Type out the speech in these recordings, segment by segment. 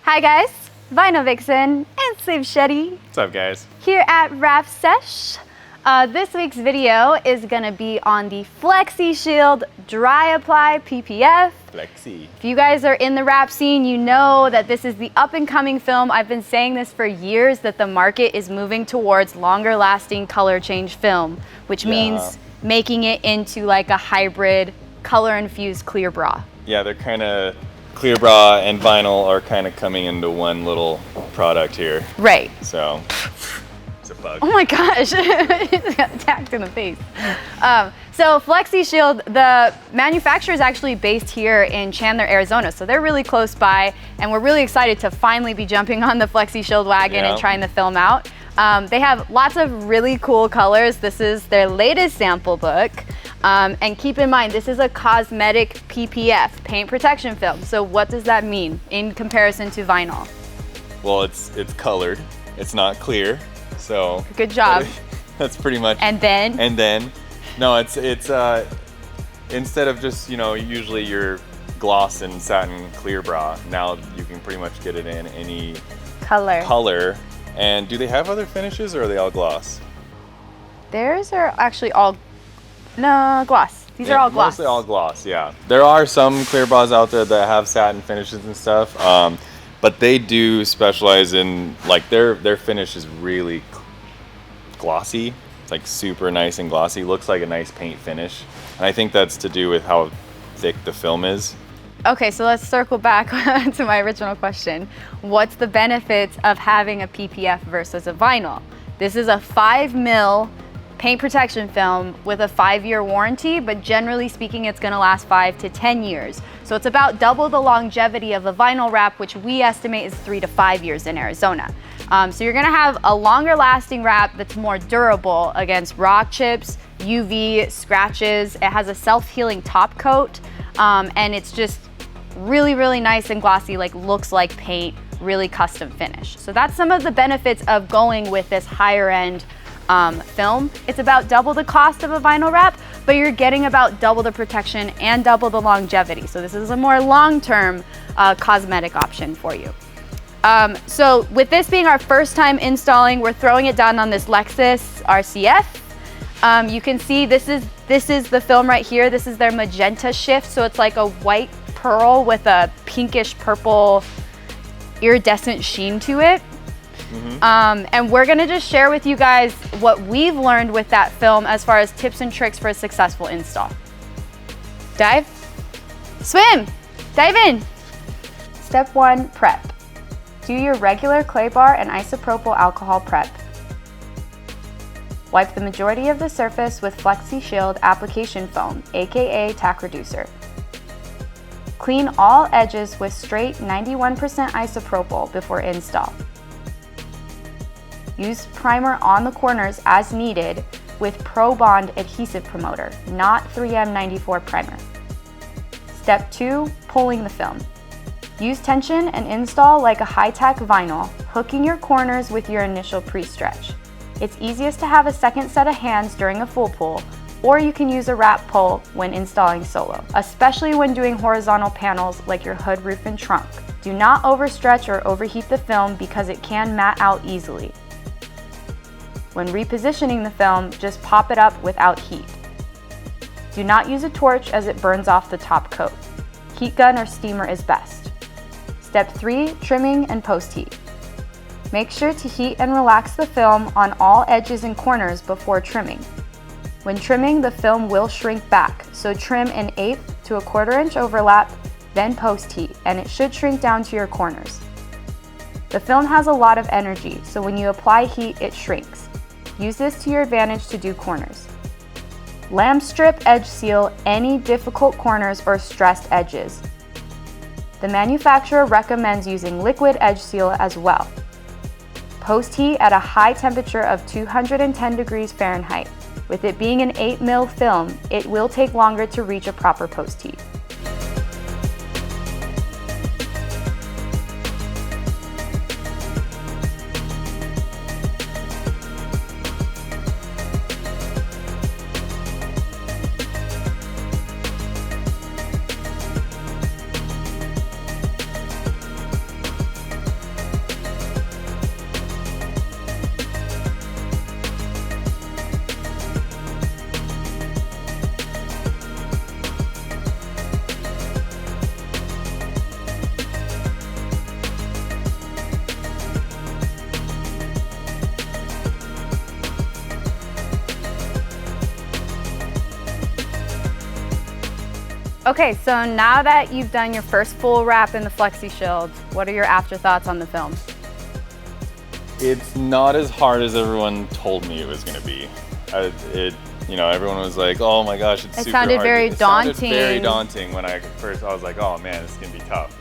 Hi guys, Vinyl Vixen and Sleeve Shetty What's up, guys? here at Wrapsesh. This week's video is gonna be on the FlexiShield Dry Apply PPF. Flexi. If you guys are in the wrap scene, you know that this is the up and coming film. I've been saying this for years, that the market is moving towards longer lasting color change film, which means making it into like a hybrid color infused clear bra. Yeah, they're kind of, clear bra and vinyl are kind of coming into one little product here. Right. So, it's a bug. Oh my gosh, it got attacked in the face. So FlexiShield, the manufacturer is actually based here in Chandler, Arizona. So they're really close by, and we're really excited to finally be jumping on the FlexiShield wagon and trying the film out. They have lots of really cool colors. This is their latest sample book. And keep in mind, this is a cosmetic PPF, paint protection film. So what does that mean in comparison to vinyl? Well, it's colored. It's not clear. So good job. That's pretty much. And then? No, it's instead of just, you know, usually your gloss and satin clear bra, now you can pretty much get it in any color. And do they have other finishes, or are they all gloss? Theirs are actually all gloss. These are all gloss. Mostly all gloss, yeah. There are some clear bras out there that have satin finishes and stuff, but they do specialize in, like, their finish is really glossy. It's like super nice and glossy. Looks like a nice paint finish. And I think that's to do with how thick the film is. Okay, so let's circle back to my original question. What's the benefits of having a PPF versus a vinyl? This is a 5 mil paint protection film with a 5-year warranty, but generally speaking, it's gonna last 5 to 10 years. So it's about double the longevity of a vinyl wrap, which we estimate is 3 to 5 years in Arizona. So you're gonna have a longer lasting wrap that's more durable against rock chips, UV, scratches. It has a self-healing top coat, and it's just really, really nice and glossy, like looks like paint, really custom finish. So that's some of the benefits of going with this higher end film. It's about double the cost of a vinyl wrap, but you're getting about double the protection and double the longevity. So this is a more long-term cosmetic option for you. So with this being our first time installing, we're throwing it down on this Lexus RCF. You can see this is the film right here. This is their magenta shift. So it's like a white pearl with a pinkish purple iridescent sheen to it. And we're gonna just share with you guys what we've learned with that film as far as tips and tricks for a successful install. Dive, swim, dive in. Step 1, prep. Do your regular clay bar and isopropyl alcohol prep. Wipe the majority of the surface with FlexiShield application foam, aka tack reducer. Clean all edges with straight 91% isopropyl before install. Use primer on the corners as needed with Pro Bond adhesive promoter, not 3M94 primer. Step 2, pulling the film. Use tension and install like a high-tack vinyl, hooking your corners with your initial pre-stretch. It's easiest to have a second set of hands during a full pull, or you can use a wrap pull when installing solo, especially when doing horizontal panels like your hood, roof, and trunk. Do not overstretch or overheat the film because it can mat out easily. When repositioning the film, just pop it up without heat. Do not use a torch as it burns off the top coat. Heat gun or steamer is best. Step 3, trimming and post-heat. Make sure to heat and relax the film on all edges and corners before trimming. When trimming, the film will shrink back, so trim an 1/8 to a 1/4 inch overlap, then post-heat, and it should shrink down to your corners. The film has a lot of energy, so when you apply heat, it shrinks. Use this to your advantage to do corners. Lamb strip edge seal any difficult corners or stressed edges. The manufacturer recommends using liquid edge seal as well. Post heat at a high temperature of 210 degrees Fahrenheit. With it being an 8 mil film, it will take longer to reach a proper post heat. Okay, so now that you've done your first full wrap in the FlexiShield, what are your afterthoughts on the film? It's not as hard as everyone told me it was going to be. You know, everyone was like, "Oh my gosh, it's super hard." It sounded very daunting. It sounded very daunting when I was like, "Oh man, this is going to be tough."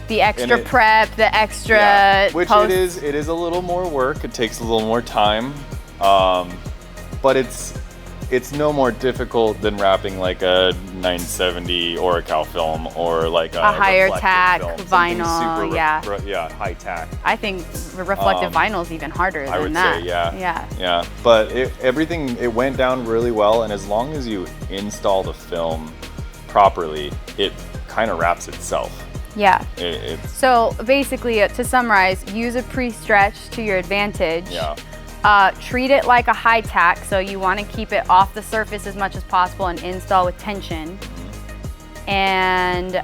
The extra prep, the extra which post. it is a little more work. It takes a little more time, but it's no more difficult than wrapping like a 970 Oracal film or like a higher reflective tack film. vinyl. Super, high tack. I think reflective vinyl is even harder than that. I would say, yeah. But everything went down really well, and as long as you install the film properly, it kind of wraps itself. Yeah. So basically, to summarize, use a pre-stretch to your advantage. Yeah. Treat it like a high tack, so you want to keep it off the surface as much as possible and install with tension. And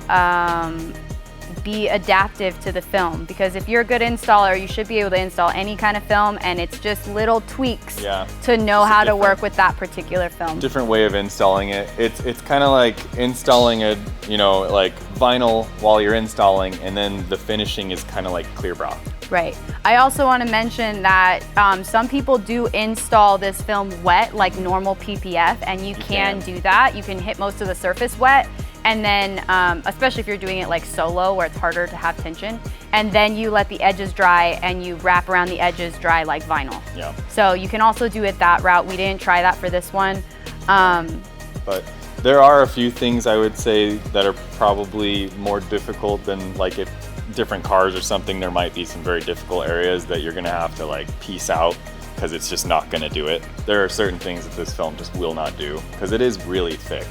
be adaptive to the film, because if you're a good installer, you should be able to install any kind of film, and it's just little tweaks to know how to work with that particular film. Different way of installing it. It's kind of like installing like vinyl while you're installing, and then the finishing is kind of like clear bra. Right. I also want to mention that some people do install this film wet like normal PPF, and you can do that. You can hit most of the surface wet, and then especially if you're doing it like solo where it's harder to have tension, and then you let the edges dry and you wrap around the edges dry like vinyl. Yeah. So you can also do it that route. We didn't try that for this one. But there are a few things I would say that are probably more difficult than, like, if different cars or something, there might be some very difficult areas that you're gonna have to like piece out because it's just not gonna do it. There are certain things that this film just will not do because it is really thick.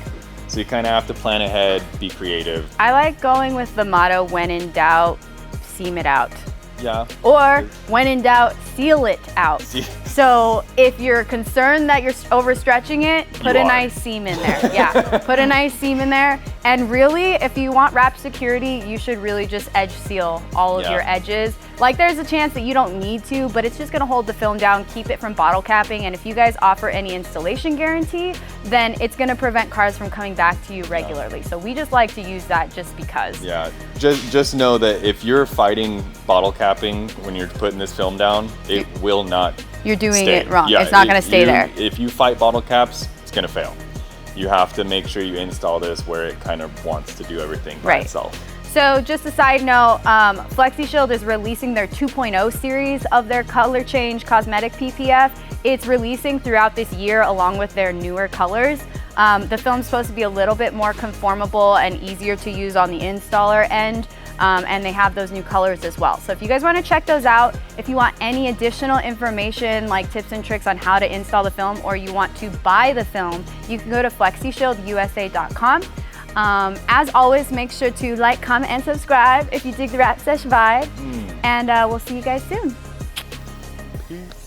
So you kind of have to plan ahead, be creative. I like going with the motto, when in doubt, seam it out. Yeah. Or when in doubt, seal it out. So if you're concerned that you're overstretching it, put a nice seam in there. Yeah, put a nice seam in there. And really, if you want wrap security, you should really just edge seal all of your edges. Like, there's a chance that you don't need to, but it's just gonna hold the film down, keep it from bottle capping. And if you guys offer any installation guarantee, then it's gonna prevent cars from coming back to you regularly. So we just like to use that just because. Yeah, just know that if you're fighting bottle capping when you're putting this film down, it will not You're doing stay. it wrong. Yeah, it's not gonna stay there. If you fight bottle caps, it's gonna fail. You have to make sure you install this where it kind of wants to do everything by itself. So just a side note, FlexiShield is releasing their 2.0 series of their color change cosmetic PPF. It's releasing throughout this year along with their newer colors. The film's supposed to be a little bit more conformable and easier to use on the installer end. And they have those new colors as well. So if you guys want to check those out, if you want any additional information like tips and tricks on how to install the film, or you want to buy the film, you can go to FlexiShieldUSA.com. As always, make sure to like, comment, and subscribe if you dig the Wrapsesh vibe. And we'll see you guys soon. Peace.